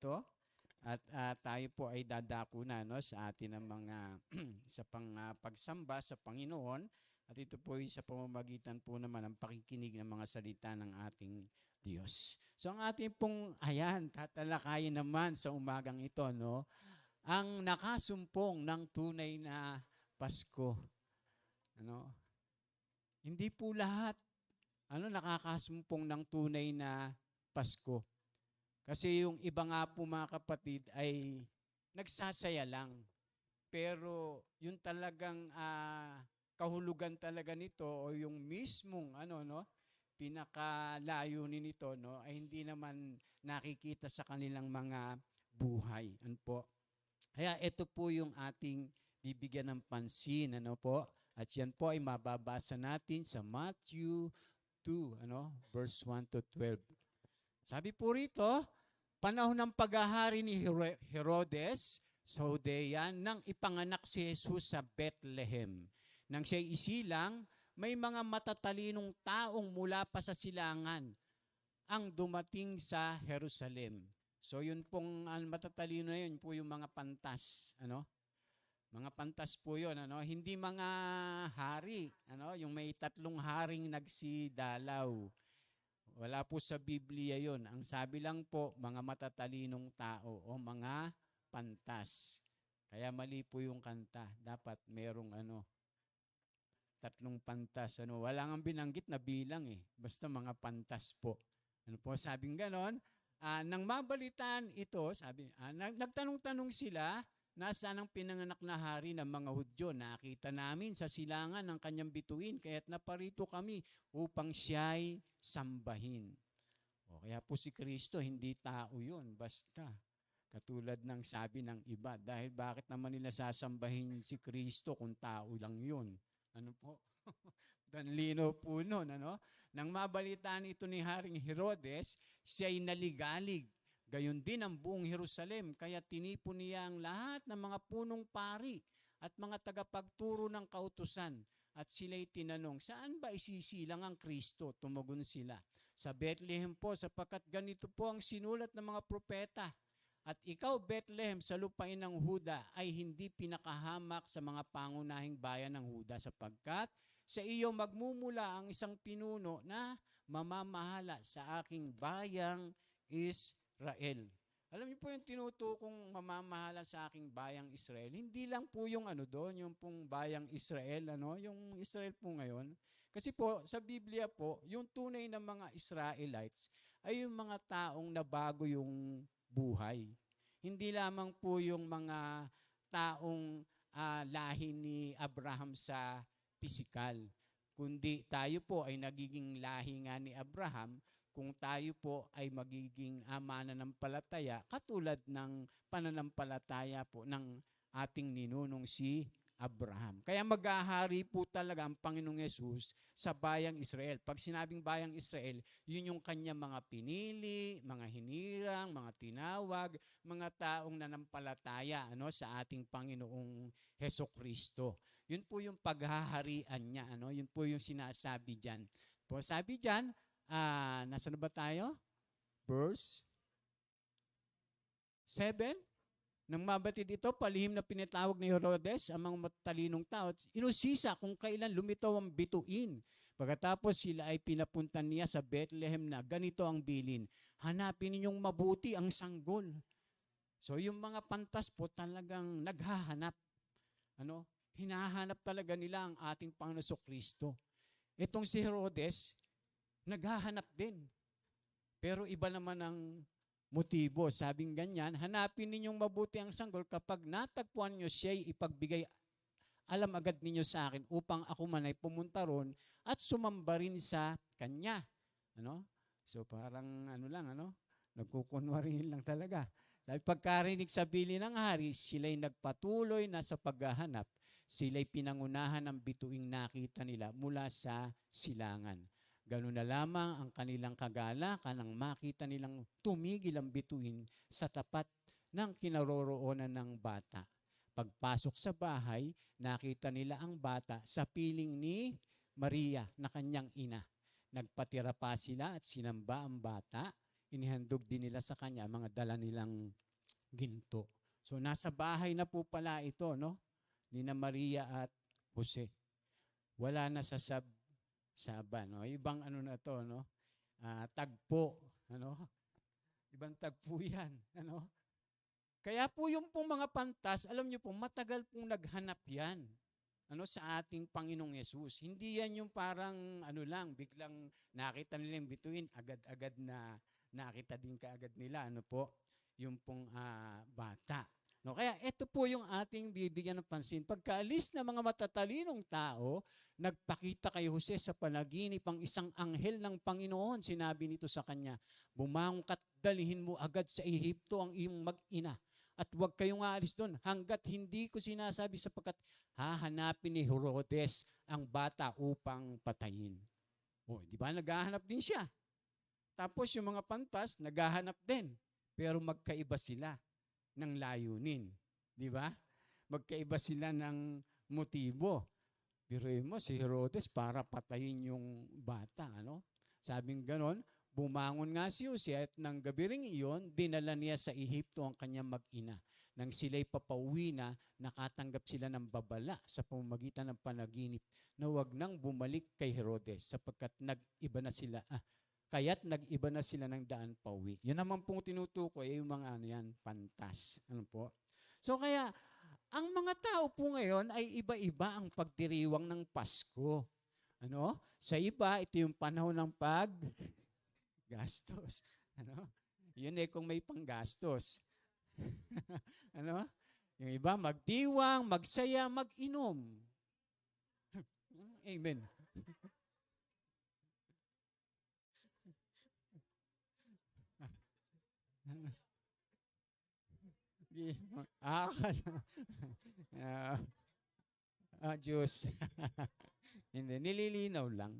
dito at tayo po ay dadako na no, sa atin ng mga sa pagsamba sa Panginoon at ito po ay sa pamamagitan po naman ng pakikinig ng mga salita ng ating Diyos. So ang ating pong tatalakayin naman sa umagang ito no, ang nakasumpong ng tunay na Pasko. Ano? Hindi po lahat nakakasumpong ng tunay na Pasko. Kasi yung iba nga po mga kapatid ay nagsasaya lang. Pero yung talagang kahulugan talaga nito o yung mismong pinakalayunin nito no ay hindi naman nakikita sa kanilang mga buhay. Ano po? Kaya ito po yung ating bibigyan ng pansin, ano po? At yan po ay mababasa natin sa Matthew 2, verse 1 to 12. Sabi po rito, panahon ng paghahari ni Herodes sa Judea nang ipanganak si Jesus sa Bethlehem. Nang siya'y isilang, may mga matatalinong taong mula pa sa silangan ang dumating sa Jerusalem. So yun pong matatalino na yun po yung mga pantas, Mga pantas po yun, Hindi mga hari, Yung may 3 haring nagsidalaw. Wala po sa Biblia yun. Ang sabi lang po, mga matatalinong tao o mga pantas. Kaya mali po yung kanta. Dapat merong 3 pantas. Wala nga binanggit na bilang eh. Basta mga pantas po. Ano po, sabing ganon. Nang mabalitaan ito, nagtanong-tanong sila, nasaan ang pinanganak na hari ng mga Hudyo? Nakita namin sa silangan ng kanyang bituin, kaya't naparito kami upang siya'y sambahin. Kaya po si Kristo, hindi tao yun, basta. Katulad ng sabi ng iba, dahil bakit naman nila sasambahin si Kristo kung tao lang yun? Ano po? Danlino po nun, Nang mabalitaan ito ni Haring Herodes, siya'y naligalig. Gayon din ang buong Jerusalem, kaya tinipon niya ang lahat ng mga punong pari at mga tagapagturo ng kautusan. At sila'y tinanong, saan ba isisilang ang Kristo? Tumugon sila, sa Bethlehem po, sapagkat ganito po ang sinulat ng mga propeta. At ikaw, Bethlehem, sa lupain ng Huda, ay hindi pinakahamak sa mga pangunahing bayan ng Huda, sapagkat sa iyo magmumula ang isang pinuno na mamamahala sa aking bayang Israel. Alam niyo po yung tinutukong mamamahala sa aking bayang Israel, hindi lang po yung doon, yung pong bayang Israel, yung Israel po ngayon. Kasi po, sa Biblia po, yung tunay na mga Israelites ay yung mga taong nabago yung buhay. Hindi lamang po yung mga taong lahi ni Abraham sa pisikal, kundi tayo po ay nagiging lahi nga ni Abraham kung tayo po ay magiging mananampalataya katulad ng pananampalataya po ng ating ninunong si Abraham. Kaya maghahari po talaga ang Panginoong Yesus sa bayang Israel. Pag sinabing bayang Israel, yun yung kanya mga pinili, mga hinirang, mga tinawag, mga taong nanampalataya sa ating Panginoong Hesukristo. Yun po yung paghaharian niya. Yun po yung sinasabi dyan. Po, sabi dyan, nasaan ba tayo? Verse 7. Nang mabatid ito, palihim na pinatawag ni Herodes ang mga matalinong tao. Inusisa kung kailan lumitaw ang bituin. Pagkatapos sila ay pinapuntan niya sa Bethlehem na ganito ang bilin. Hanapin ninyong mabuti ang sanggol. So yung mga pantas po talagang naghahanap. Hinahanap talaga nila ang ating Panginoon Kristo. Itong si Herodes, naghahanap din. Pero iba naman ang motibo. Sabing ganyan, hanapin ninyong mabuti ang sanggol kapag natagpuan nyo siya'y ipagbigay, alam agad ninyo sa akin upang ako man ay pumunta ron at sumamba rin sa kanya. So parang nagkukunwari lang talaga. Sabi, pagkarinig sa bili ng hari, sila'y nagpatuloy na sa paghahanap. Sila'y pinangunahan ng bituing nakita nila mula sa silangan. Ganun na lamang ang kanilang kagalakan nang makita nilang tumigil ang bituin sa tapat ng kinaroroonan ng bata. Pagpasok sa bahay, nakita nila ang bata sa piling ni Maria na kanyang ina. Nagpatira pa sila at sinamba ang bata. inihandog din nila sa kanya mga dala nilang ginto. So nasa bahay na po pala ito, no? Ni na Maria at Jose. Wala na sa saba, no? Ibang ano na to, no? Tagpo, ano? Ibang tagpo yan, ano? Kaya po yung pong mga pantas, alam niyo po, matagal pong naghanap yan, ano, sa ating Panginoong Yesus. Hindi yan yung parang ano lang, biglang nakita nila yung bituin, agad-agad na nakita din kaagad nila, ano po, yung pong bata. No, kaya ito po yung ating bibigyan ng pansin. Pagkaalis ng mga matatalinong tao, nagpakita kay Jose sa panaginip ang isang anghel ng Panginoon. Sinabi nito sa kanya, bumangon ka't dalihin mo agad sa Ehipto ang iyong mag-ina. At huwag kayong aalis doon hanggat hindi ko sinasabi sapagkat hahanapin ni Herodes ang bata upang patayin. O, di ba? Naghahanap din siya. Tapos yung mga pantas, naghahanap din. Pero magkaiba sila ng layunin. Di ba? Magkaiba sila ng motibo. Biruin mo, si Herodes para patayin yung bata. Ano? Sabing ganon, bumangon nga si Jose at ng gabi ring iyon, dinala niya sa Ehipto ang kanyang mag-ina. Nang sila'y papauwi na, nakatanggap sila ng babala sa pamamagitan ng panaginip na huwag nang bumalik kay Herodes sapagkat nag-iba na sila. Kaya't nag-iba na sila ng daan pauwi. Yan naman pong tinutukoy ay yung mga ano yan, pantas. Ano po? So kaya, ang mga tao po ngayon ay iba-iba ang pagdiriwang ng Pasko. Ano? Sa iba, ito yung panahon ng paggastos. Ano? Yun kung may panggastos. Ano? Yung iba, magdiwang, magsaya, mag-inom. Amen. Diyos. Hindi, nililinaw lang.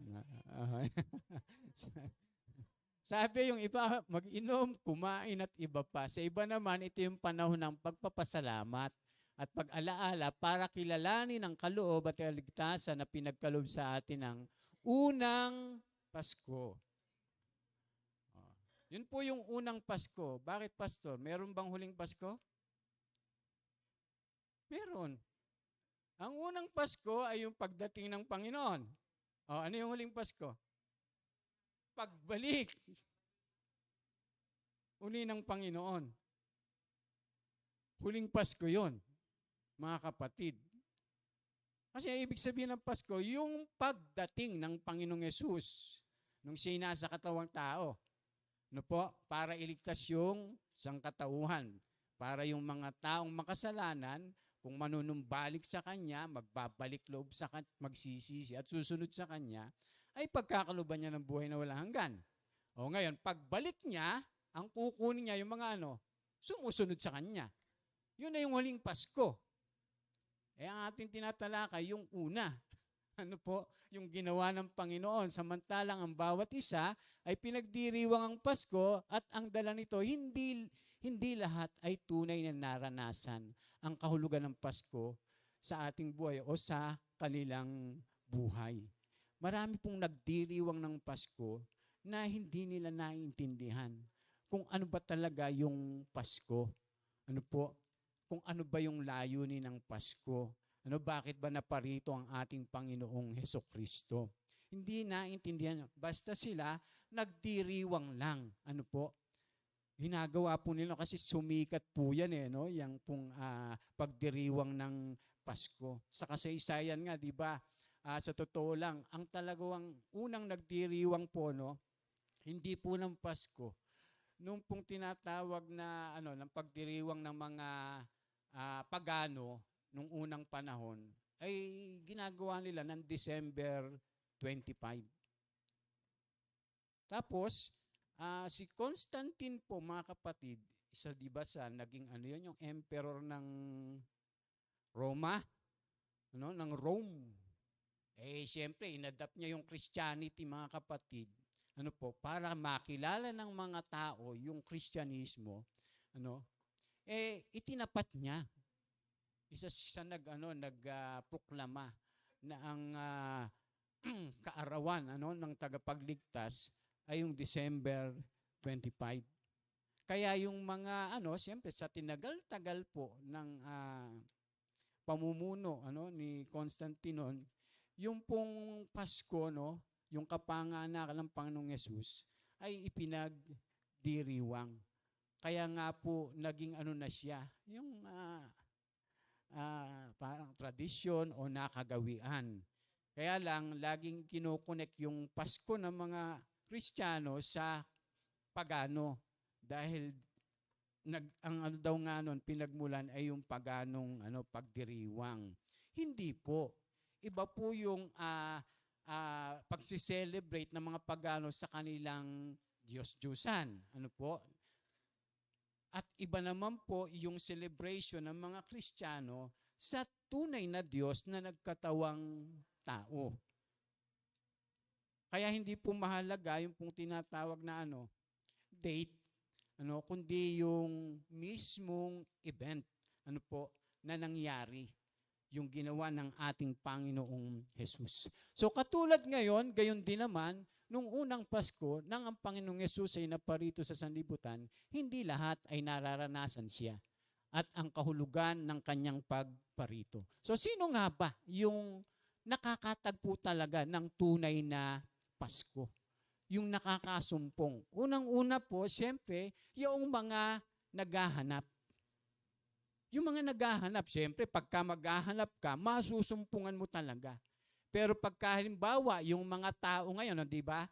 Sabi yung iba, mag-inom, kumain at iba pa. Sa iba naman, ito yung panahon ng pagpapasalamat at pag-alaala para kilalanin ang kaloob at kaligtasan na pinagkaloob sa atin ng unang Pasko. Yun po yung unang Pasko. Bakit, Pastor? Meron bang huling Pasko? Meron. Ang unang Pasko ay yung pagdating ng Panginoon. Ano yung huling Pasko? Pagbalik. Uli ng Panginoon. Huling Pasko yon, mga kapatid. Kasi ibig sabihin ng Pasko, yung pagdating ng Panginoong Yesus nung siya'y nasa katawang tao. No po, para iligtas yung sangkatauhan. Para yung mga taong makasalanan, kung manunumbalik sa Kanya, magbabalik loob sa Kanya, magsisisi at susunod sa Kanya, ay pagkakaluban niya ng buhay na walang hanggan. O ngayon, pagbalik niya, ang kukunin niya yung mga sumusunod sa Kanya. Yun na yung huling Pasko. Ang ating tinatalakay, yung una. Ano po? Yung ginawa ng Panginoon. Samantalang ang bawat isa ay pinagdiriwang ang Pasko at ang dala nito, hindi lahat ay tunay na naranasan ang kahulugan ng Pasko sa ating buhay o sa kanilang buhay. Marami pong nagdiriwang ng Pasko na hindi nila naiintindihan kung ano ba talaga yung Pasko. Ano po? Kung ano ba yung layunin ng Pasko. Bakit ba naparito ang ating Panginoong Hesukristo? Hindi naintindihan. Basta sila nagdiriwang lang. Ano po? Ginagawa po nila kasi sumikat po yan yung pong pagdiriwang ng Pasko. Sa kasaysayan nga, di ba? Sa totoo lang, ang talagang unang nagdiriwang po, hindi po ng Pasko. Nung pong tinatawag na ng pagdiriwang ng mga pagano nung unang panahon, ay ginagawa nila ng December 25. Tapos, si Constantine po, mga kapatid, isa di ba sa naging yung emperor ng Roma, ng Rome. Siyempre, inadapt niya yung Christianity, mga kapatid, para makilala ng mga tao yung Kristyanismo, itinapat niya. Isa siya nagproklama na ang kaarawan ng tagapagligtas ay yung December 25. Kaya yung mga siyempre sa tinagal-tagal po ng pamumuno ni Constantine, yung pong Pasko, yung kapanganakan ng Panginoong Yesus ay ipinagdiriwang. Kaya nga po naging na siya, yung parang tradisyon o nakagawian. Kaya lang, laging kinokonek yung Pasko ng mga Kristiyano sa pagano. Dahil ang daw nga nun, pinagmulan ay yung paganong pagdiriwang. Hindi po. Iba po yung pagsiselebrate ng mga pagano sa kanilang Diyos-Diyusan. At iba naman po yung celebration ng mga Kristiyano sa tunay na Diyos na nagkatawang tao. Kaya hindi po mahalaga yung pong tinatawag na date, kundi yung mismong event na nangyari, yung ginawa ng ating Panginoong Jesus. So katulad ngayon, gayon din naman, nung unang Pasko, nang ang Panginoong Jesus ay naparito sa sanlibutan, hindi lahat ay nararanasan siya at ang kahulugan ng kanyang pagparito. So sino nga ba yung nakakatagpo talaga ng tunay na Pasko? Yung nakakasumpong. Unang-una po, siyempre, yung mga naghahanap. Yung mga naghahanap, siyempre, pagka maghahanap ka, masusumpungan mo talaga. Pero pagka halimbawa, yung mga tao ngayon, di ba?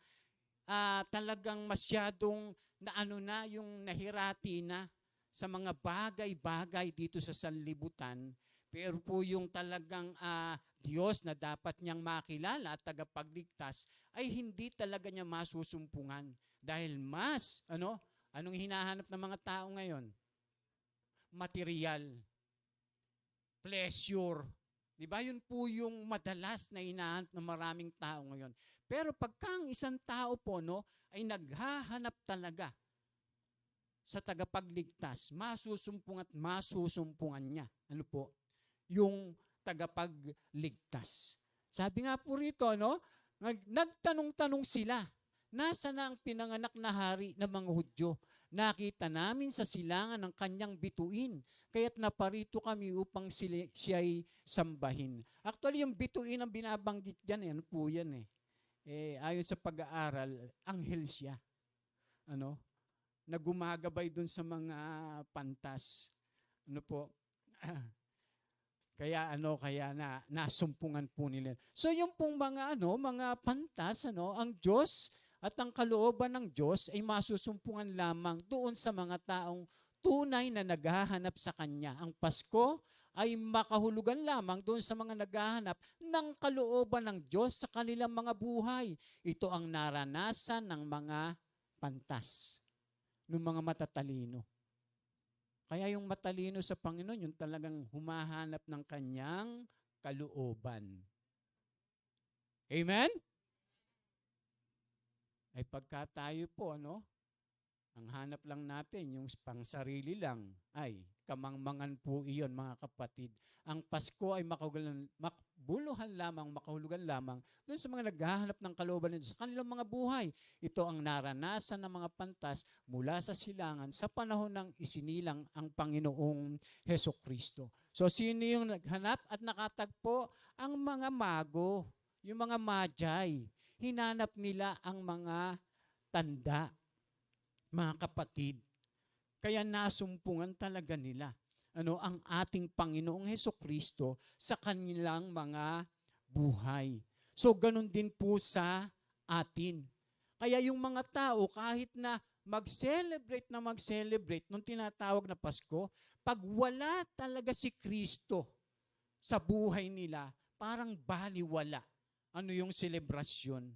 Talagang masyadong yung nahirati na sa mga bagay-bagay dito sa sanlibutan. Pero po yung talagang Diyos na dapat niyang makilala at tagapagligtas ay hindi talaga niya masusumpungan. Dahil mas, anong hinahanap ng mga tao ngayon? Material, pleasure. Di ba? Yun po yung madalas na hinahanap ng maraming tao ngayon. Pero pagka ang isang tao po ay naghahanap talaga sa tagapagligtas, masusumpungan at masusumpungan niya. Yung tagapagligtas. Sabi nga po rito, nagtanong-tanong sila, nasa na ang pinanganak na hari ng mga Hudyo? Nakita namin sa silangan ng kanyang bituin, kaya't naparito kami upang siya'y sambahin. Actually, yung bituin ang binabanggit dyan, po yan ayon sa pag-aaral, anghel siya. Na gumagabay dun sa mga pantas. Kaya nasumpungan po nila. So yung pong mga pantas, ang Diyos at ang kalooban ng Diyos ay masusumpungan lamang doon sa mga taong tunay na naghahanap sa Kanya. Ang Pasko ay makahulugan lamang doon sa mga naghahanap ng kalooban ng Diyos sa kanilang mga buhay. Ito ang naranasan ng mga pantas, ng mga matatalino. Kaya yung matalino sa Panginoon, yung talagang humahanap ng kanyang kalooban. Amen? Ay pagka tayo po, ang hanap lang natin, yung pangsarili lang, ay kamangmangan po iyon, mga kapatid. Ang Pasko ay makahulugan lamang doon sa mga naghahanap ng kalooban nito sa kanilang mga buhay. Ito ang naranasan ng mga pantas mula sa silangan sa panahon ng isinilang ang Panginoong Hesukristo. So sino yung naghanap at nakatagpo? Ang mga mago, yung mga magi. Hinanap nila ang mga tanda, mga kapatid. Kaya nasumpungan talaga nila ang ating Panginoong Hesukristo sa kanilang mga buhay. So ganun din po sa atin. Kaya yung mga tao kahit na mag-celebrate nung tinatawag na Pasko, pag wala talaga si Kristo sa buhay nila, parang baliwala. Yung selebrasyon,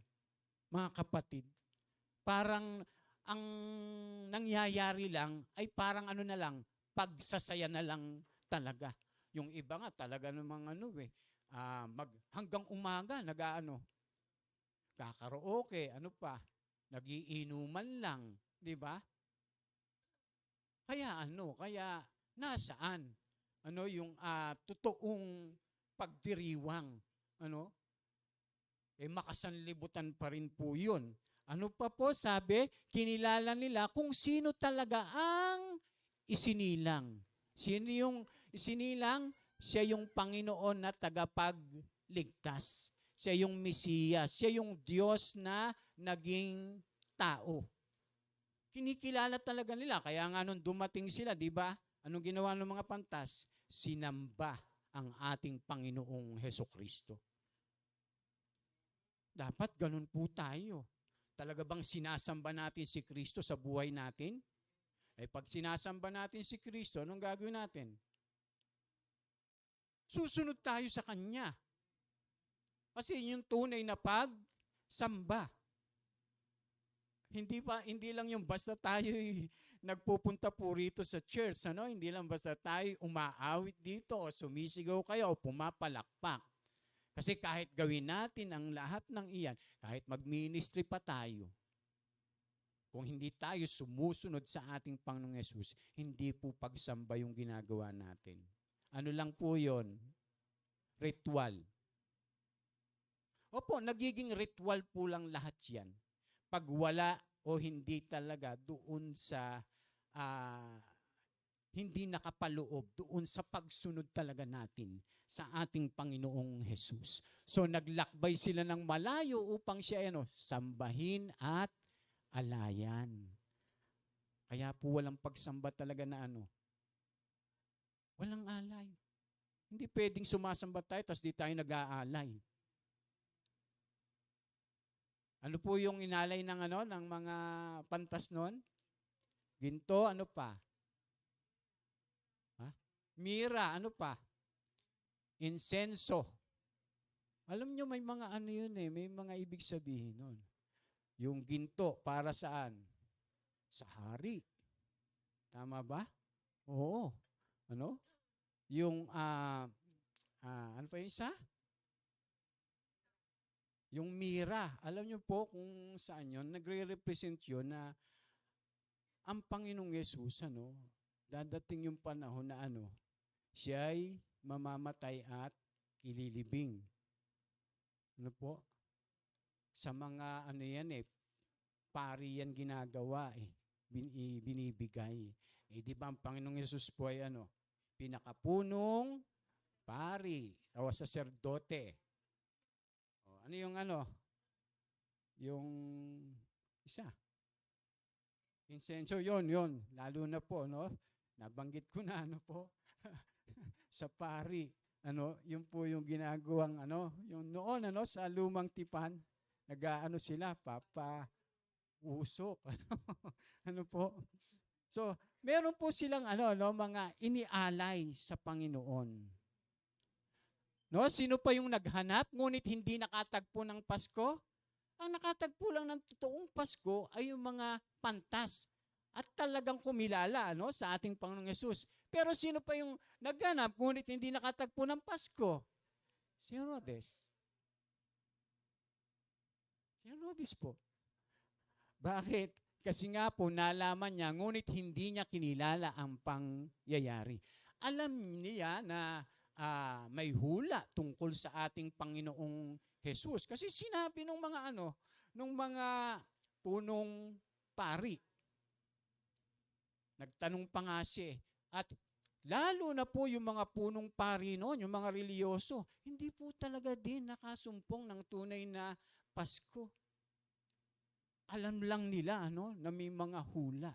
mga kapatid? Parang ang nangyayari lang ay parang pagsasaya na lang talaga. Yung iba nga talaga namang hanggang umaga kakaroke, nagiinuman lang, di ba? Kaya nasaan? Yung totoong pagdiriwang, makasanlibutan pa rin po yun. Ano pa po sabi? Kinilala nila kung sino talaga ang isinilang. Sino yung isinilang? Siya yung Panginoon na tagapagligtas. Siya yung Mesiyas. Siya yung Diyos na naging tao. Kinikilala talaga nila. Kaya nga nung dumating sila, di ba? Anong ginawa ng mga pantas? Sinamba ang ating Panginoong Hesukristo. Dapat ganun po tayo. Talaga bang sinasamba natin si Kristo sa buhay natin? Pag sinasamba natin si Kristo, anong gagawin natin? Susunod tayo sa Kanya. Kasi yung tunay na pagsamba. Hindi lang yung basta tayo nagpupunta po rito sa church, Hindi lang basta tayo umaawit dito o sumisigaw kayo o pumapalakpak. Kasi kahit gawin natin ang lahat ng iyan, kahit mag-ministry pa tayo, kung hindi tayo sumusunod sa ating Panginoong Yesus, hindi po pagsamba yung ginagawa natin. Ano lang po yon? Ritual. Opo, nagiging ritual po lang lahat yan. Pag wala o hindi talaga doon sa hindi nakapaloob doon sa pagsunod talaga natin sa ating Panginoong Jesus. So naglakbay sila ng malayo upang siya sambahin at alayan. Kaya po walang pagsamba talaga na walang alay. Hindi pwedeng sumasamba tayo tapos di tayo nag-aalay. Ano po yung inalay ng ng mga pantas noon? Ginto, ano pa? Mira, ano pa? Insenso. Alam nyo, may mga yun may mga ibig sabihin nun. Yung ginto, para saan? Sa hari. Tama ba? Oo. Yung, ano pa yung isa? Yung mira. Alam nyo po kung saan yun? Nagre-represent yun na ang Panginoong Yesus, dadating yung panahon na siya'y mamamatay at ililibing. Ano po? Sa mga pari yan ginagawa binibigay. Di ba ang Panginoong Yesus po ay pinakapunong pari o saserdote. Ano yung yung isa? Insenso, yon. Lalo na po, nabanggit ko na, sa pari. Yun po yung ginagawang, yung noon, sa lumang tipan, sila, usok. Po? So, meron po silang, mga inialay sa Panginoon. Sino pa yung naghanap, ngunit hindi nakatagpo ng Pasko? Ang nakatagpo lang ng totoong Pasko ay yung mga pantas at talagang kumilala sa ating Panginoong Yesus. Pero sino pa yung naghanap ngunit hindi nakatagpo ng Pasko? Si Herodes. Si Herodes po. Bakit? Kasi nga po nalaman niya ngunit hindi niya kinilala ang pangyayari. Alam niya na may hula tungkol sa ating Panginoong Jesus. Kasi sinabi nung mga nung mga punong pari. Nagtanong pa nga siya. At lalo na po yung mga punong pari noon, yung mga reliyoso, hindi po talaga din nakasumpong ng tunay na Pasko. Alam lang nila na may mga hula.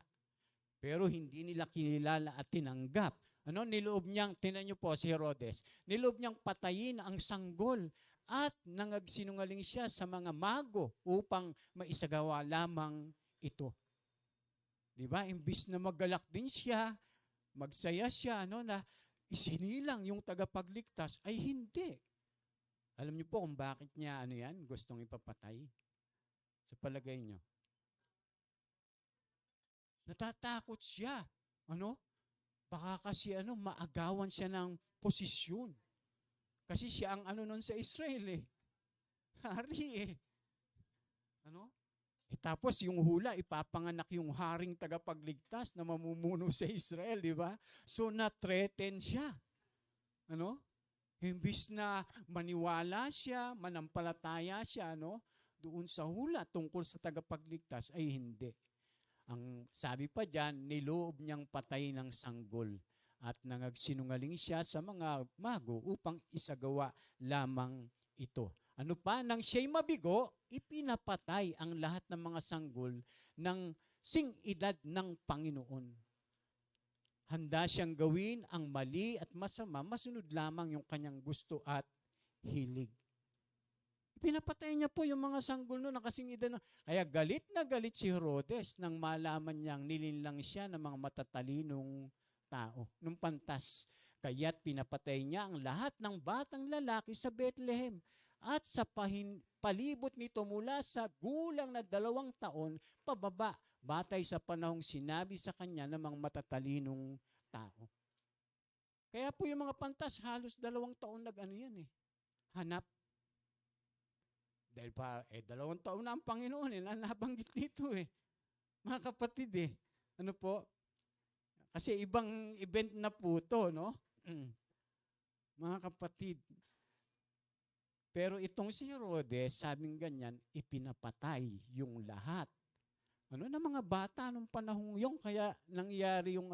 Pero hindi nila kinilala at tinanggap. Niloob niyang, tinan niyo po si Herodes, niloob niyang patayin ang sanggol at nangagsinungaling siya sa mga mago upang maisagawa lamang ito. Diba? Imbis na maggalak din siya, magsaya siya, na isinilang yung tagapagligtas, ay hindi. Alam niyo po kung bakit niya gustong ipapatay? Sa palagay niyo. Natatakot siya. Baka kasi maagawan siya ng posisyon. Kasi siya ang nun sa Israel Hari tapos yung hula, ipapanganak yung haring tagapagligtas na mamumuno sa Israel, di ba? So na-threaten siya. Imbis na maniwala siya, manampalataya siya, doon sa hula tungkol sa tagapagligtas ay hindi. Ang sabi pa diyan, niloob niyang patay ng sanggol at nangagsinungaling siya sa mga mago upang isagawa lamang ito. Ano pa? Nang siya'y mabigo, ipinapatay ang lahat ng mga sanggol ng sing-edad ng Panginoon. Handa siyang gawin ang mali at masama, masunod lamang yung kanyang gusto at hilig. Pinapatay niya po yung mga sanggol noon na kasing edad. Kaya galit na galit si Herodes nang malaman niyang nilinlang siya ng mga matatalinong tao, nung pantas. Kaya't pinapatay niya ang lahat ng batang lalaki sa Bethlehem. At sa palibot nito mula sa gulang na 2 taon, pababa, batay sa panahong sinabi sa kanya ng mga matatalinong tao. Kaya po yung mga pantas, halos 2 taon nag-ano yan eh. Hanap. Dahil 2 taon na ang Panginoon nabanggit dito eh. Mga kapatid eh. Ano po? Kasi ibang event na po ito, no? Mga kapatid. Pero itong si Herodes, sabing ganyan, ipinapatay yung lahat. Ano na mga bata nung panahong yun, kaya nangyari yung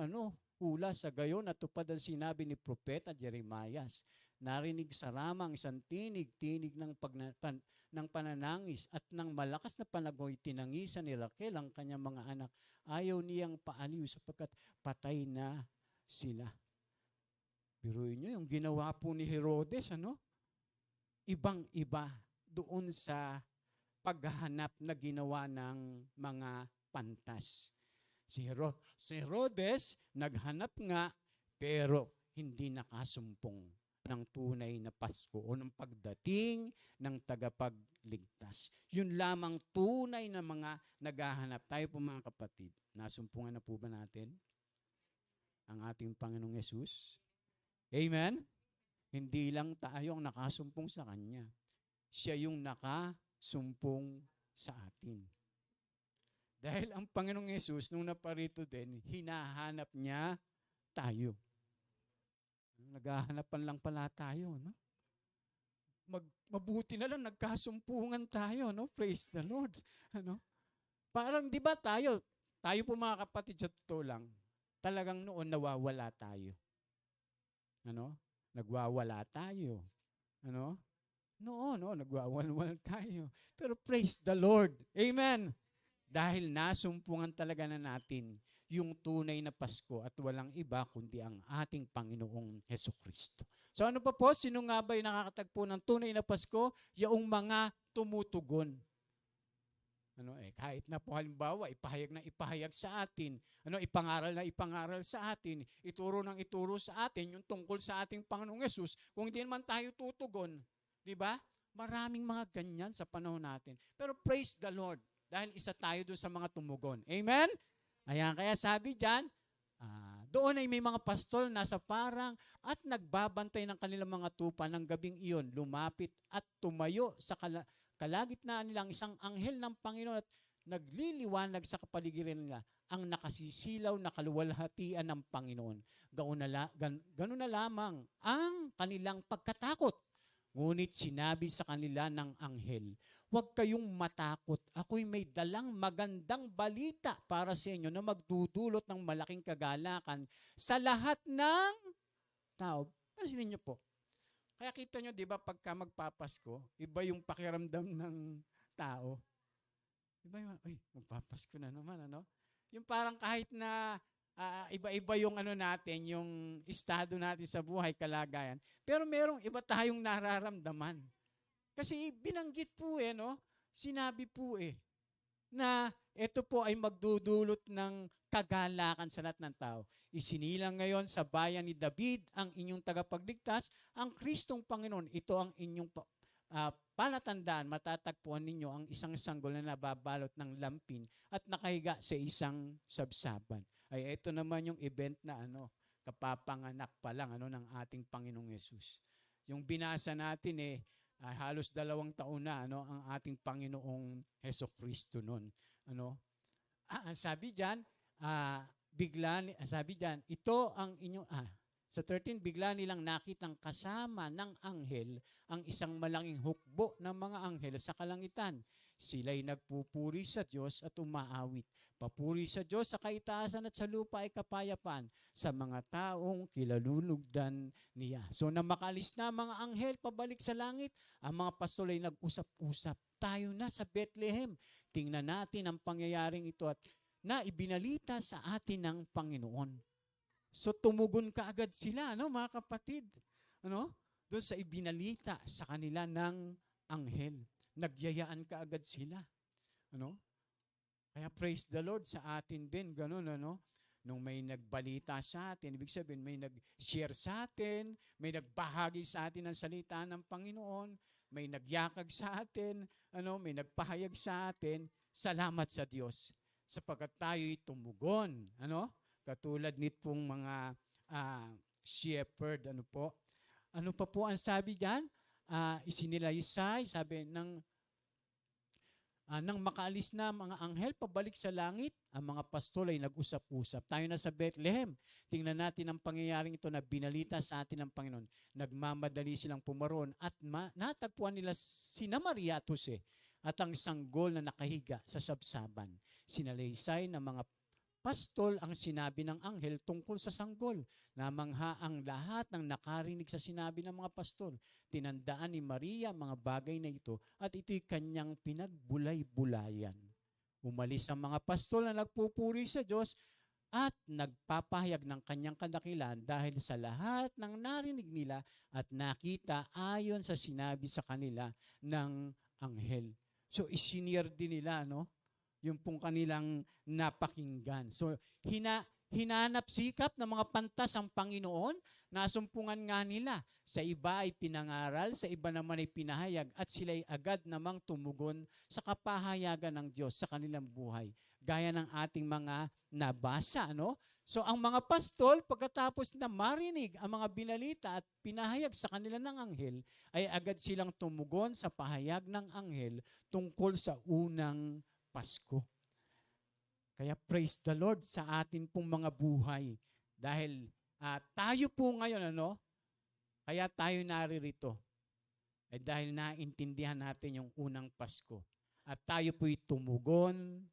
hula sa gayon at tupad ang sinabi ni Propeta Jeremias. Narinig sa Rama ang isang tinig ng pananangis at ng malakas na panagoy tinangisan ni Raquel ang kanyang mga anak. Ayaw niyang paaliw sapagkat patay na sila. Biruin niyo yung ginawa po ni Herodes, ibang-iba doon sa paghahanap na ginawa ng mga pantas. Si Herodes naghanap nga pero hindi nakasumpong ng tunay na Pasko o ng pagdating ng tagapagligtas. Yun lamang tunay na mga naghahanap. Tayo po mga kapatid, nasumpungan na po ba natin ang ating Panginoong Yesus? Amen? Hindi lang tayo ang nakasumpong sa Kanya. Siya yung nakasumpong sa atin. Dahil ang Panginoong Yesus, nung naparito din, hinahanap niya tayo. Naghahanapan lang pala tayo, no? Mabuti na lang nagkasumpungan tayo, no? Praise the Lord. Parang 'di ba tayo po mga kapatid, sa totoo lang, talagang noon nawawala tayo. Nagwawala tayo. Noon, nagwawalwal tayo. Pero praise the Lord. Amen. Dahil nasumpungan talaga na natin yung tunay na Pasko at walang iba kundi ang ating Panginoong Hesukristo. So ano pa po? Sino nga ba yung nakakatagpo ng tunay na Pasko? Yung mga tumutugon. Kahit na po halimbawa, ipahayag sa atin, ipangaral na ipangaral sa atin, ituro ng ituro sa atin, yung tungkol sa ating Panginoong Yesus, kung hindi naman tayo tutugon, di ba? Maraming mga ganyan sa panahon natin. Pero praise the Lord, dahil isa tayo doon sa mga tumugon. Amen? Ayan, kaya sabi dyan, doon ay may mga pastol nasa parang at nagbabantay ng kanilang mga tupa ng gabing iyon, lumapit at tumayo sa kalagitnaan nilang isang anghel ng Panginoon at nagliliwanag sa kapaligiran nila ang nakasisilaw na kaluwalhatian ng Panginoon. Ganoon na lamang ang kanilang pagkatakot. Ngunit sinabi sa kanila ng anghel, huwag kayong matakot. Ako'y may dalang magandang balita para sa inyo na magdudulot ng malaking kagalakan sa lahat ng tao. Pansinin niyo po. Kaya kita nyo, di ba, pagka magpapasko, iba yung pakiramdam ng tao. Iba yung, magpapasko na naman, Yung parang kahit na iba-iba yung natin, yung estado natin sa buhay, kalagayan. Pero merong iba tayong nararamdaman. Kasi binanggit po sinabi po na ito po ay magdudulot ng kagalakan sa lahat ng tao. Isinilang ngayon sa bayan ni David ang inyong tagapagligtas, ang Kristong Panginoon. Ito ang inyong palatandaan, matatagpuan ninyo ang isang sanggol na nababalot ng lampin at nakahiga sa isang sabsaban. Ay ito naman yung event na kapapanganak pa lang ng ating Panginoong Yesus. Yung binasa natin halos 2 taon na ang ating Panginoong Hesukristo noon. Sabi diyan, sabi diyan, ito ang inyong sa 13, bigla nilang nakitang kasama ng anghel ang isang malaking hukbo ng mga anghel sa kalangitan. Sila'y nagpupuri sa Diyos at umaawit. Papuri sa Diyos sa kaitaasan at sa lupa ay kapayapaan sa mga taong kilalulugdan niya. So na makaalis na mga anghel pabalik sa langit, ang mga pastol ay nag-usap-usap. Tayo na sa Bethlehem. Tingnan natin ang pangyayaring ito at na ibinalita sa atin ng Panginoon. So tumugon kaagad sila, mga kapatid. Doon sa ibinalita sa kanila ng anghel. Nagyayaan kaagad sila. Kaya praise the Lord sa atin din, ganun, Nung may nagbalita sa atin, ibig sabihin may nag-share sa atin, may nagbahagi sa atin ng salita ng Panginoon, may nagyakag sa atin, may nagpahayag sa atin, salamat sa Diyos. Sapagkat tayo'y tumugon, katulad nitong mga shepherd, Ano pa po ang sabi diyan? Isinilaysay, sabi nang makaalis na mga anghel pabalik sa langit, ang mga pastol ay nag-usap-usap. Tayo na sa Bethlehem. Tingnan natin ang pangyayaring ito na binalita sa atin ng Panginoon. Nagmamadali silang pumaroon at natagpuan nila sina Maria at Jose at ang sanggol na nakahiga sa sabsaban. Sinalaysay ng mga pastol ang sinabi ng anghel tungkol sa sanggol. Namangha ang lahat ng nakarinig sa sinabi ng mga pastol. Tinandaan ni Maria mga bagay na ito at ito'y kanyang pinagbulay-bulayan. Umalis ang mga pastol na nagpupuri sa Diyos at nagpapahayag ng kanyang kadakilan dahil sa lahat ng narinig nila at nakita ayon sa sinabi sa kanila ng anghel. So isinir din nila, yung pong kanilang napakinggan. So, hinanap sikap ng mga pantas ang Panginoon, nasumpungan nga nila. Sa iba ay pinangaral, sa iba naman ay pinahayag, at sila'y agad namang tumugon sa kapahayagan ng Diyos sa kanilang buhay. Gaya ng ating mga nabasa, So, ang mga pastol, pagkatapos na marinig ang mga binalita at pinahayag sa kanila ng anghel, ay agad silang tumugon sa pahayag ng anghel tungkol sa unang Pasko. Kaya praise the Lord sa atin pong mga buhay. Dahil tayo po ngayon, kaya tayo naririto. Dahil naintindihan natin yung unang Pasko. At tayo po'y tumugon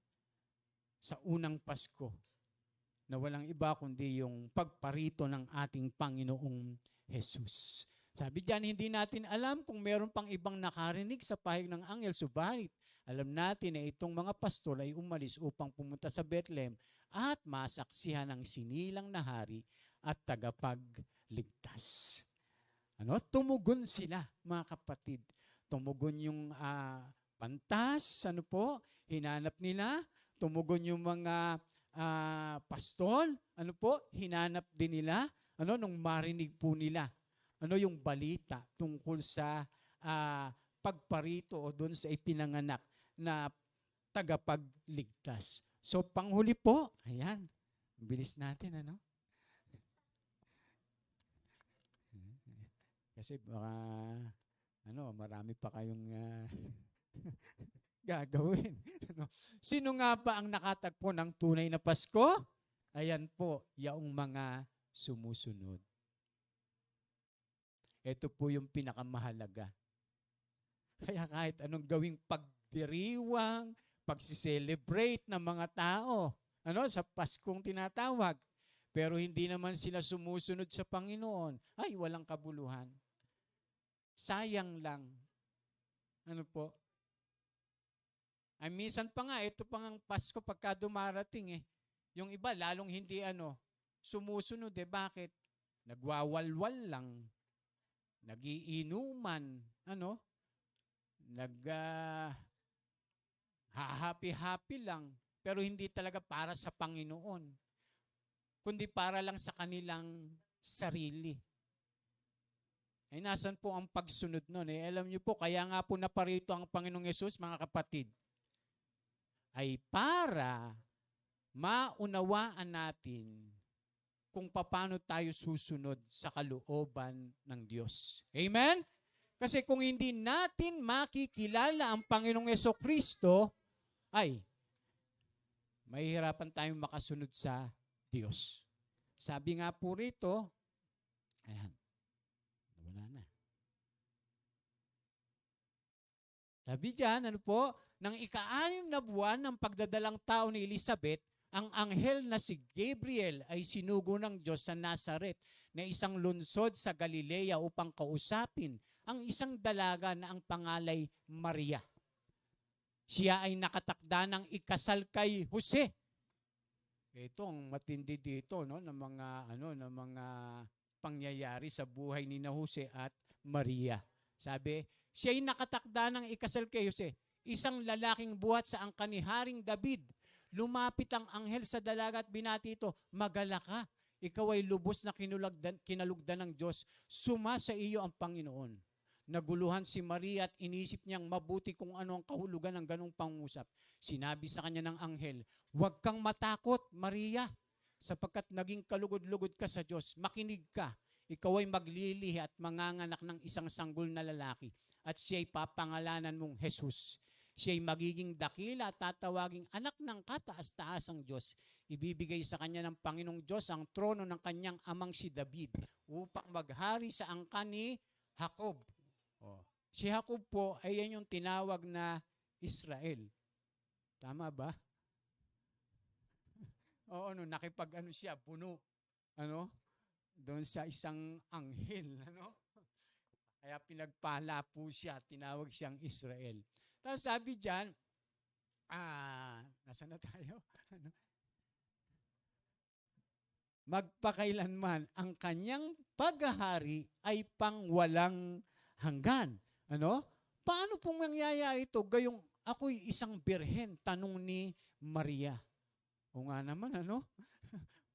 sa unang Pasko na walang iba kundi yung pagparito ng ating Panginoong Jesus. Sabi diyan, hindi natin alam kung meron pang ibang nakarinig sa pahayag ng anghel, subalit alam natin na itong mga pastol ay umalis upang pumunta sa Bethlehem at masaksihan ang sinilang na hari at tagapagligtas. Tumugon sila, mga kapatid. Tumugon yung pantas, hinanap nila. Tumugon yung mga pastol, hinanap din nila. Nung marinig po nila, yung balita tungkol sa pagparito o doon sa ipinanganak na tagapagligtas. So, panghuli po, ayan, bilis natin, Kasi baka, marami pa kayong gagawin. Sino nga pa ang nakatagpo ng tunay na Pasko? Ayan po, yaong mga sumusunod. Ito po yung pinakamahalaga. Kaya kahit anong gawing pagdiriwang, pagsiselebrate ng mga tao, sa Paskong tinatawag, pero hindi naman sila sumusunod sa Panginoon, ay walang kabuluhan. Sayang lang. Ay minsan pa nga, ito pang ang Pasko pagka dumarating Yung iba, lalong hindi sumusunod Bakit? Nagwawalwal lang. Nagiinuman. Happy-happy lang. Pero hindi talaga para sa Panginoon. Kundi para lang sa kanilang sarili. Nasan po ang pagsunod nun? Alam niyo po, kaya nga po naparito ang Panginoong Yesus, mga kapatid, ay para maunawaan natin kung paano tayo susunod sa kalooban ng Diyos. Amen? Kasi kung hindi natin makikilala ang Panginoong Jesucristo, ay mahihirapan tayong makasunod sa Diyos. Sabi nga po rito, ayan, wala na. Sabi dyan, Nang ika-6 na buwan ng pagdadalang tao ni Elizabeth, ang anghel na si Gabriel ay sinugo ng Diyos sa Nazaret na isang lungsod sa Galilea upang kausapin ang isang dalaga na ang pangalay Maria. Siya ay nakatakda ng ikasal kay Jose. Ito ang matindi dito, no, ng mga pangyayari sa buhay ni Jose at Maria. Sabi, siya ay nakatakda ng ikasal kay Jose, isang lalaking buhat sa angkan ni Haring David. Lumapit ang anghel sa dalaga at binati ito, "Magalak ka, ikaw ay lubos na kinalugdan ng Diyos. Suma sa iyo ang Panginoon." Naguluhan si Maria at inisip niyang mabuti kung ano ang kahulugan ng ganong pangusap. Sinabi sa kanya ng anghel, "Huwag kang matakot, Maria, sapagkat naging kalugod-lugod ka sa Diyos. Makinig ka, ikaw ay maglilihi at manganganak ng isang sanggol na lalaki, at siya'y papangalanan mong Jesus. Siya'y magiging dakila at tatawaging anak ng kataas-taasang Diyos. Ibibigay sa kanya ng Panginoong Diyos ang trono ng kanyang amang si David upang maghari sa angkan ni Jacob." Si Jacob po ay yan yung tinawag na Israel. Tama ba? Oo, siya, puno. Doon sa isang anghel, Kaya pinagpala po siya, tinawag siyang Israel. Tapos sabi diyan, nasaan na tayo? Magpakailanman ang kanyang paghahari ay pangwalang hanggan. Paano pong mangyayari ito? Gayong ako'y isang birhen, tanong ni Maria. O nga naman,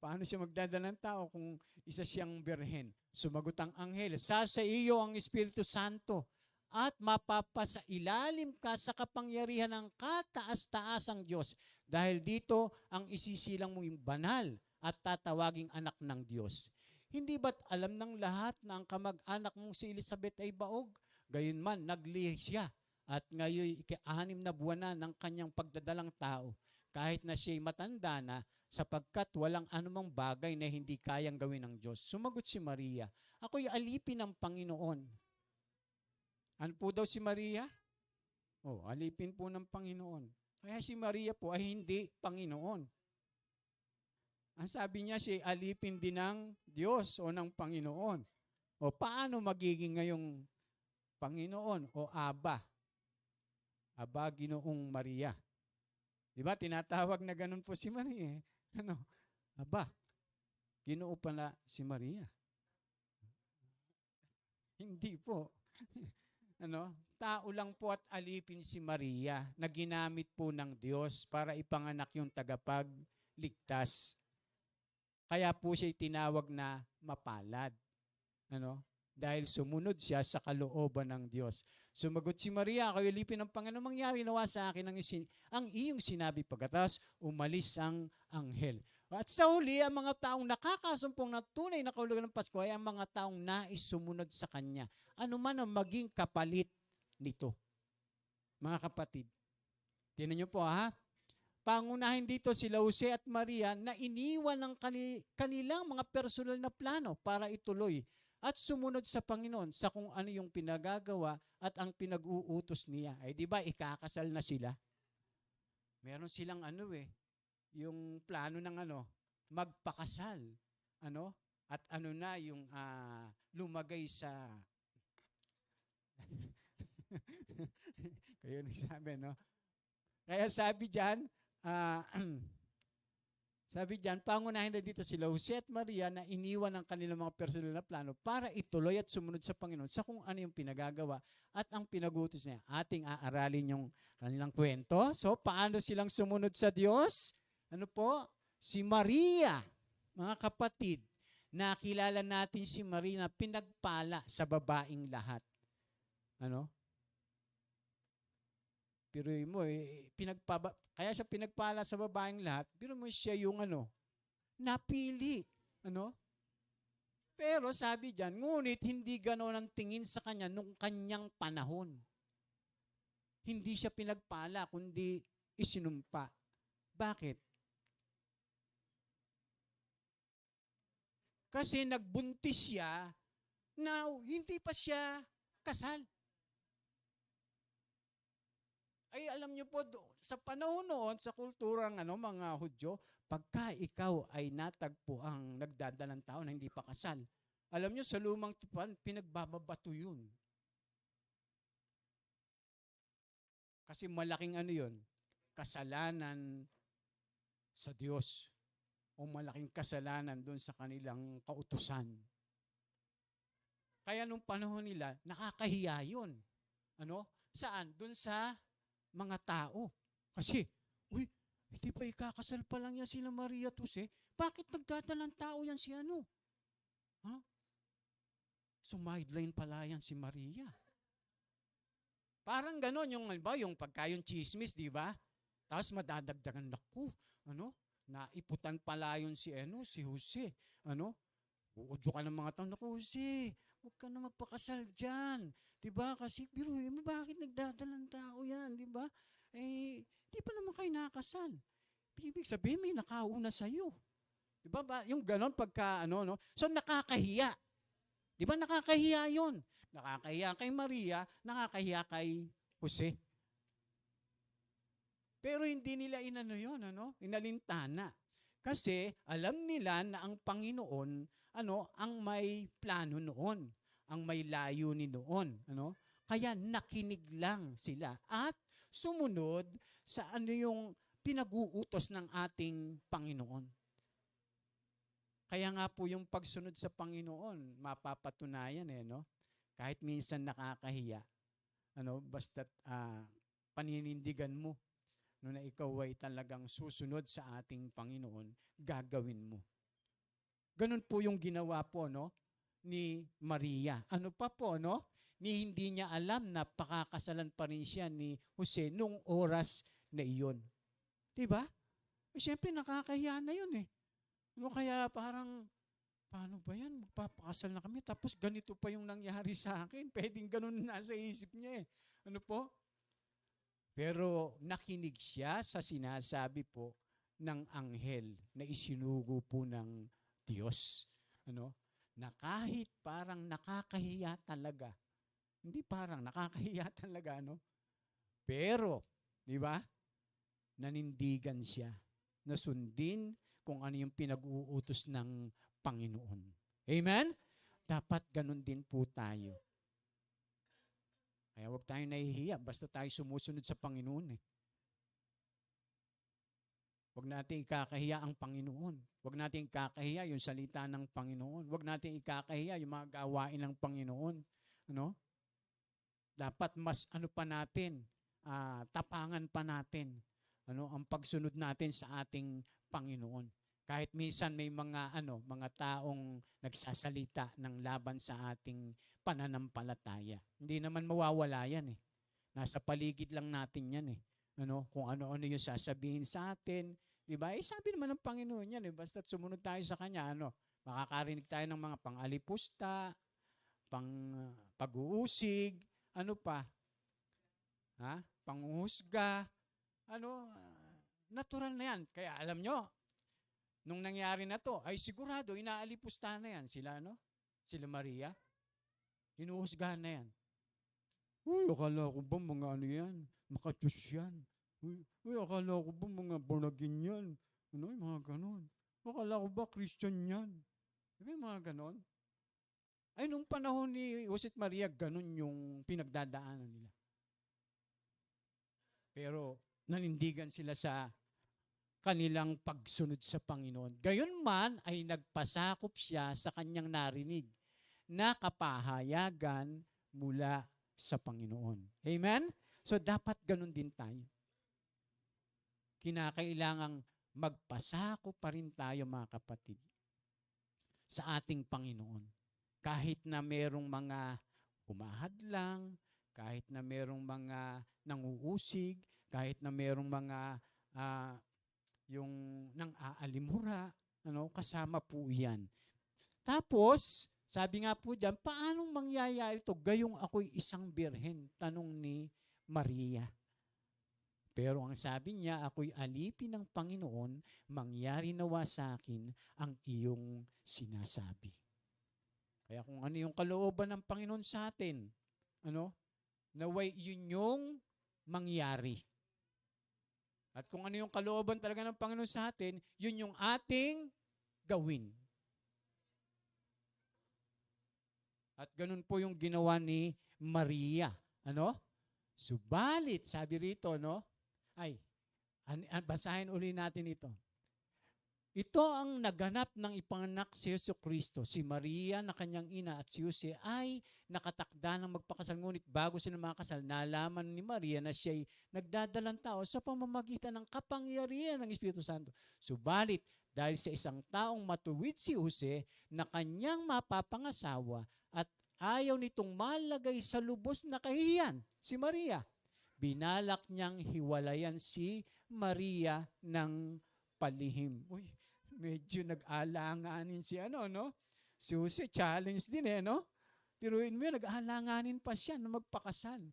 Paano siya magdadala ng tao kung isa siyang birhen? Sumagot ang anghel, sa iyo ang Espiritu Santo at mapapasailalim ka sa kapangyarihan ng kataas-taasang Diyos. Dahil dito ang isisilang mo yung banal at tatawaging anak ng Diyos. Hindi ba't alam ng lahat na ang kamag-anak mong si Elizabeth ay baog? Gayunman, naglihi siya at ngayon 6 na buwan na ng kanyang pagdadalang tao. Kahit na siya'y matanda na, sapagkat walang anumang bagay na hindi kayang gawin ng Diyos. Sumagot si Maria, "Ako'y alipin ng Panginoon." Ano po daw si Maria? Alipin po ng Panginoon. Kaya si Maria po ay hindi Panginoon. Ang sabi niya, siya alipin din ng Diyos o ng Panginoon. Paano magiging ngayong Panginoon o Aba? Aba, Ginoong Maria. Diba, tinatawag na ganun po si Maria. Aba, Ginoo pala si Maria. Hindi po. Tao lang po at alipin si Maria na ginamit po ng Diyos para ipanganak yung tagapagligtas. Kaya po siya tinawag na mapalad. Dahil sumunod siya sa kalooban ng Diyos. Sumagot si Maria, "Ako'y alipin ng Panginoon, mangyari nawa sa akin ang iyong sinabi." Pagkatas, umalis ang anghel. At sa huli, ang mga taong nakakasumpong na tunay na kahulugan ng Pasko ay ang mga taong nais sumunod sa Kanya. Ano man ang maging kapalit nito. Mga kapatid, tingnan niyo po pangunahin dito sila Jose at Maria na iniwan ng kanilang mga personal na plano para ituloy at sumunod sa Panginoon sa kung ano yung pinagagawa at ang pinag-uutos niya. Ay di ba ikakasal na sila? Meron silang yung plano ng magpakasal. At yung lumagay sa kayo nagsabi, Kaya sabi diyan, pangunahin na dito sila Jose at Maria na iniwan ang kanilang mga personal na plano para ituloy at sumunod sa Panginoon sa kung ano yung pinagagawa at ang pinag-utos niya. Ating aaralin yung kanilang kwento. So, paano silang sumunod sa Diyos? Si Maria, mga kapatid, nakilala natin si Maria na pinagpala sa babaeng lahat. Pero mo, kaya siya pinagpala sa babaeng lahat, pero mo siya yung napili. Pero sabi diyan, ngunit hindi ganoon ang tingin sa kanya nung kanyang panahon. Hindi siya pinagpala, kundi isinumpa. Bakit? Kasi nagbuntis siya na hindi pa siya kasal. Ay alam niyo po, sa panahon noon, sa kulturang mga Hudyo, pagka ikaw ay natagpo ang nagdadalang tao na hindi pa kasal, alam niyo sa lumang tipan, pinagbababato yun. Kasi malaking yun, kasalanan sa Diyos o malaking kasalanan doon sa kanilang kautusan. Kaya nung panahon nila, nakakahiya yun. Saan? Doon sa mga tao. Kasi, hindi pa ikakasal pa lang yan sila Maria at Jose? Bakit nagdadalang tao yan si Sumideline pala yan si Maria. Parang ganon yung pagka yung chismis, di ba? Tapos madadagdagan, naku, naiputan pala yun si Jose. Uudyo ka ng mga tao, naku Jose, huwag ka na magpakasal dyan. Di ba? Kasi biruin mo, bakit nagdadalang tao yan? Di ba? Di pa naman kayo nakasal. Ibig sabihin, may nakauna sa'yo. Di ba? Yung ganon pagka, So, nakakahiya. Di ba? Nakakahiya yun. Nakakahiya kay Maria, nakakahiya kay Jose. Pero hindi nila inalintana. Kasi alam nila na ang Panginoon, ang may plano noon, ang may layunin noon, Kaya nakinig lang sila at sumunod sa yung pinag-uutos ng ating Panginoon. Kaya nga po yung pagsunod sa Panginoon, mapapatunayan kahit minsan nakakahiya, basta't paninindigan mo na ikaw ay talagang susunod sa ating Panginoon, gagawin mo. Ganun po yung ginawa po ni Maria. Ano pa po ni hindi niya alam na pakakasalan pa rin siya ni Jose nung oras na iyon. Diba? Siyempre nakakahiya na yun kaya parang paano ba yan? Magpapakasal na kami tapos ganito pa yung nangyari sa akin. Pwedeng ganun nasa isip niya Ano po? Pero nakinig siya sa sinasabi po ng anghel na isinugo po ng Diyos. Na kahit parang nakakahiya talaga, hindi parang nakakahiya talaga, Pero, di ba? Nanindigan siya na sundin kung ano yung pinag-uutos ng Panginoon. Amen? Dapat ganun din po tayo. Kaya huwag tayong nahihiya basta tayo sumusunod sa Panginoon Huwag natin ikakahiya ang Panginoon. Huwag natin ikakahiya yung salita ng Panginoon. Huwag natin ikakahiya yung mga gawain ng Panginoon. Dapat mas pa natin, tapangan pa natin ang pagsunod natin sa ating Panginoon. Kahit minsan may mga taong nagsasalita ng laban sa ating pananampalataya. Hindi naman mawawala yan Nasa paligid lang natin yan Kung ano-ano yung sasabihin sa atin. Diba? Sabi naman ng Panginoon yan Basta't sumunod tayo sa Kanya, makakarinig tayo ng mga pang-alipusta, pag-uusig, panghuhusga, natural na yan. Kaya alam nyo, nung nangyari na to, ay sigurado, inaalipusta na yan sila, Sila Maria. Hinuhusgahan na yan. Akala ko ba mga yan? Maka-Diyos yan. Akala ko ba mga born-again yan? Yung mga ganon. Akala ko ba Christian yan? Mga ganon. Ay, nung panahon ni Jose at Maria, ganon yung pinagdadaanan nila. Pero, nanindigan sila sa kanilang pagsunod sa Panginoon. Gayunman ay nagpasakop siya sa kanyang narinig na kapahayagan mula sa Panginoon. Amen? So dapat ganun din tayo. Kinakailangang magpasakop pa rin tayo mga kapatid sa ating Panginoon. Kahit na merong mga humahadlang, kahit na merong mga nanguusig, kahit na merong mga yung nang-aalimura, kasama po yan. Tapos, sabi nga po dyan, paanong mangyayari ito? Gayong ako'y isang birhen, tanong ni Maria. Pero ang sabi niya, ako'y alipin ng Panginoon, mangyari nawa sa akin ang iyong sinasabi. Kaya kung ano yung kalooban ng Panginoon sa atin, naway yun yung mangyari. At kung ano yung kalooban talaga ng Panginoon sa atin, yun yung ating gawin. At ganun po yung ginawa ni Maria. Ano? Subalit, sabi rito, no? Basahin uli natin ito. Ito ang naganap ng ipanganak si Jesucristo. Si Maria na kanyang ina at si Jose ay nakatakda ng magpakasal. Ngunit bago sila makasal, nalaman ni Maria na siya'y nagdadalang tao sa pamamagitan ng kapangyarihan ng Espiritu Santo. Subalit, dahil sa isang taong matuwid si Jose na kanyang mapapangasawa at ayaw nitong malagay sa lubos na kahihiyan, si Maria, binalak niyang hiwalayan si Maria ng palihim. Uy, medyo nag-alanganin si no? Si Jose, challenge din no? Pero nag-alanganin pa siya na magpakasal.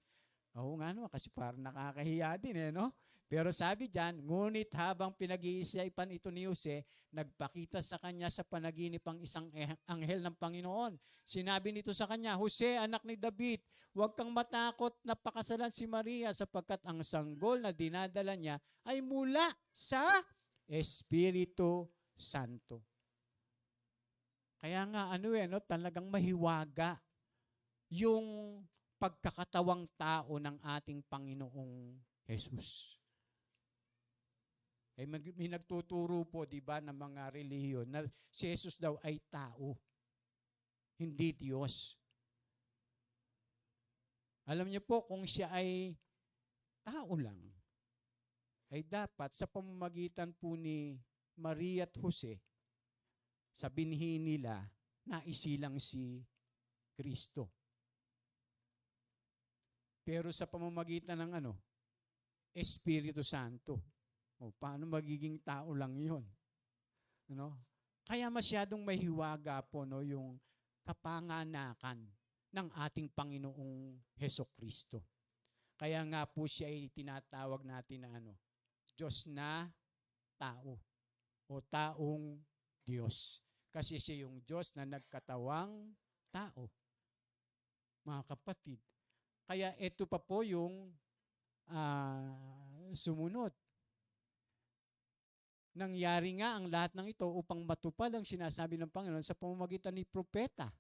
Oo nga no, kasi parang nakakahiya din no? Pero sabi diyan, ngunit habang pinag-iisipan ito ni Jose, nagpakita sa kanya sa panaginip ang isang anghel ng Panginoon. Sinabi nito sa kanya, Jose, anak ni David, huwag kang matakot na pakasalan si Maria sapagkat ang sanggol na dinadala niya ay mula sa Espiritu Santo. Kaya nga no, talagang mahiwaga yung pagkakatawang tao ng ating Panginoong Jesus. May nagtuturo po, di ba, ng mga relihiyon na si Jesus daw ay tao, hindi Diyos. Alam niyo po, kung siya ay tao lang, ay dapat sa pamamagitan po ni Maria at Jose, sa binhi nila, naisilang si Kristo. Pero sa pamamagitan ng Espiritu Santo. Paano magiging tao lang yun? Kaya masyadong mahiwaga po yung kapanganakan ng ating Panginoong Hesukristo. Kaya nga po siya ay tinatawag natin na Diyos na tao o taong Diyos. Kasi siya yung Diyos na nagkatawang tao. Mga kapatid. Kaya ito pa po yung sumunod. Nangyari nga ang lahat ng ito upang matupad ang sinasabi ng Panginoon sa pamamagitan ni propeta.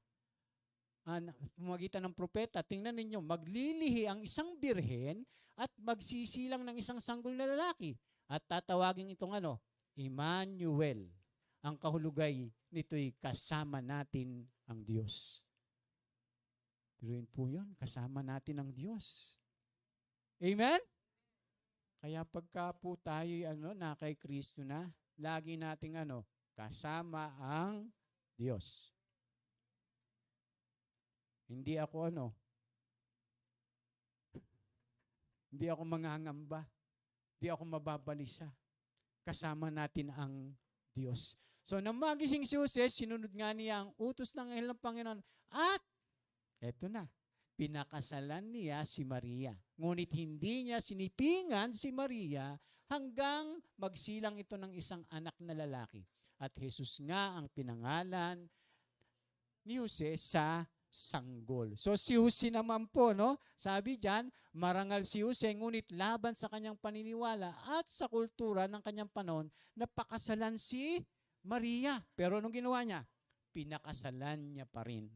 Pamamagitan ng propeta, tingnan ninyo, maglilihi ang isang birhen at magsisilang ng isang sanggol na lalaki. At tatawagin itong Emmanuel. Ang kahulugay nito'y kasama natin ang Diyos. Pero yun po yun, kasama natin ang Diyos. Amen? Kaya pagka po tayo na kay Kristo na, lagi nating kasama ang Diyos. Hindi ako hindi ako mangangamba. Hindi ako mababalisa. Kasama natin ang Diyos. So nang magising si Jose, sinunod nga niya ang utos ng anghel ng Panginoon at eto na, pinakasalan niya si Maria. Ngunit hindi niya sinipingan si Maria hanggang magsilang ito ng isang anak na lalaki. At Jesus nga ang pinangalan ni Jose sa sanggol. So si Jose naman po, sabi diyan, marangal si Jose, ngunit laban sa kanyang paniniwala at sa kultura ng kanyang panahon, napakasalan si Maria. Pero anong ginawa niya? Pinakasalan niya pa rin.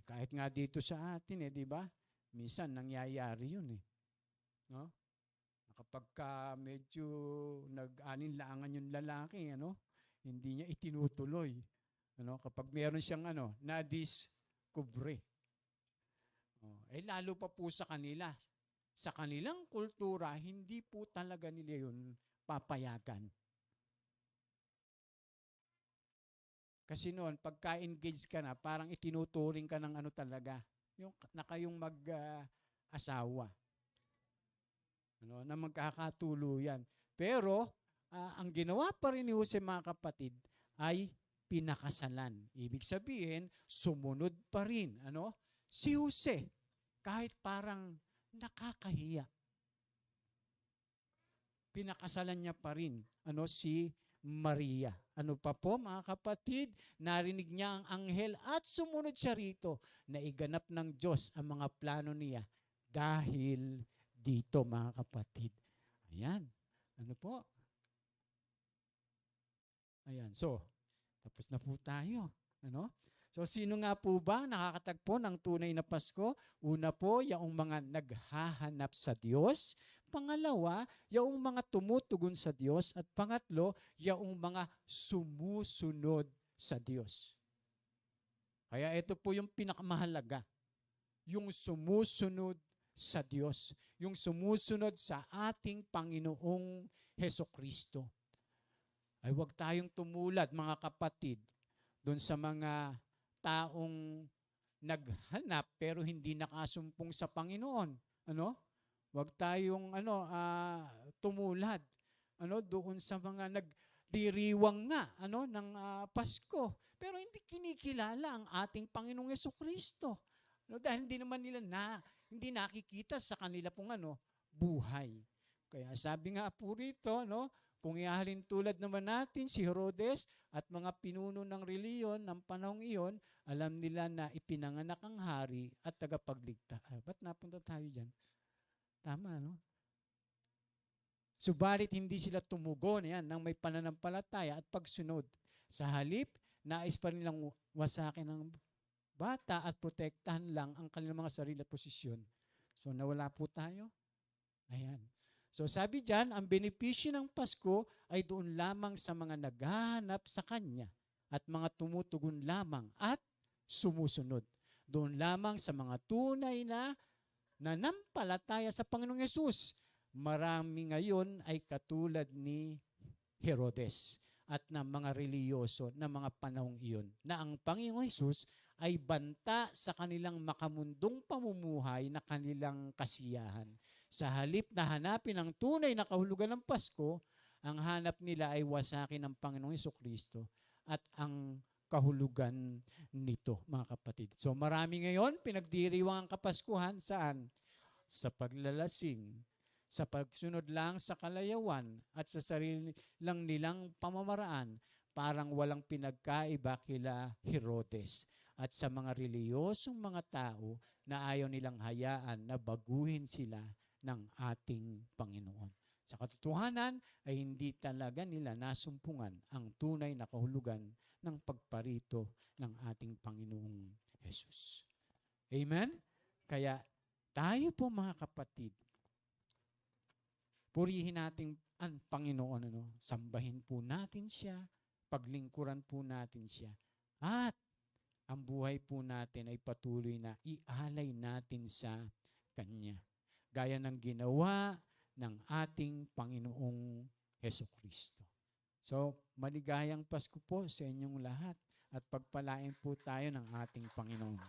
Kahit nga dito sa atin, di ba? Minsan nangyayari yun No? Kapag medyo nag-aninlangan yung lalaki, hindi niya itinutuloy. Kapag meron siyang nadiskubre. Lalo pa po sa kanila. Sa kanilang kultura, hindi po talaga nila yun papayagan. Kasi noon, pagka-engage ka na, parang itinuturing ka ng talaga. Na kayong mag-asawa. Na magkakatuluyan. Pero, ang ginawa pa rin ni Jose, mga kapatid, ay pinakasalan. Ibig sabihin, sumunod pa rin. Si Jose, kahit parang nakakahiya. Pinakasalan niya pa rin. Si Maria. Ano pa po, mga kapatid? Narinig niya ang anghel at sumunod siya rito na iganap ng Diyos ang mga plano niya dahil dito, mga kapatid. Ayan. Ano po? Ayan. So, tapos na po tayo. Ano? So, sino nga po ba nakakatagpo ng tunay na Pasko? Una po, yung mga naghahanap sa Diyos. Pangalawa, yung mga tumutugon sa Diyos. At pangatlo, yung mga sumusunod sa Diyos. Kaya ito po yung pinakamahalaga. Yung sumusunod sa Diyos. Yung sumusunod sa ating Panginoong Hesukristo. Ay huwag tayong tumulad, mga kapatid, doon sa mga taong naghanap pero hindi nakasumpong sa Panginoon. Ano? Huwag tayong tumulad doon sa mga nagdiriwang nga ng Pasko pero hindi kinikilala ang ating Panginoong Hesukristo. Dahil hindi naman nila hindi nakikita sa kanila pong buhay. Kaya sabi nga po rito, kung ihalin tulad naman natin si Herodes at mga pinuno ng reliyon ng panahong iyon, alam nila na ipinanganak ang hari at tagapagligtas. Ba't napunta tayo dyan? Tama, no? Subalit hindi sila tumugon ng may pananampalataya at pagsunod. Sa halip, nais pa nilang wasakin ng bata at protektahan lang ang kanilang mga sarili at posisyon. So nawala po tayo. Ayan. So sabi diyan, ang benepisyo ng Pasko ay doon lamang sa mga naghahanap sa Kanya at mga tumutugon lamang at sumusunod. Doon lamang sa mga tunay na nanampalataya sa Panginoong Yesus. Marami ngayon ay katulad ni Herodes at ng mga reliyoso na mga panahong iyon na ang Panginoong Yesus ay banta sa kanilang makamundong pamumuhay na kanilang kasiyahan. Sa halip na hanapin ang tunay na kahulugan ng Pasko, ang hanap nila ay wasakin ng Panginoong Hesukristo at ang kahulugan nito, mga kapatid. So marami ngayon pinagdiriwang ang Kapaskuhan saan? Sa paglalasing, sa pagsunod lang sa kalayawan at sa sarili lang nilang pamamaraan, parang walang pinagkaiba kila Herodes at sa mga reliyosong mga tao na ayaw nilang hayaan na baguhin sila ng ating Panginoon. Sa katotohanan ay hindi talaga nila nasumpungan ang tunay na kahulugan ng pagparito ng ating Panginoong Jesus. Amen? Kaya tayo po, mga kapatid, purihin natin ang Panginoon. Sambahin po natin siya, paglingkuran po natin siya. At ang buhay po natin ay patuloy na ialay natin sa Kanya. Gaya ng ginawa ng ating Panginoong Hesukristo. So, maligayang Pasko po sa inyong lahat at pagpalain po tayo ng ating Panginoon.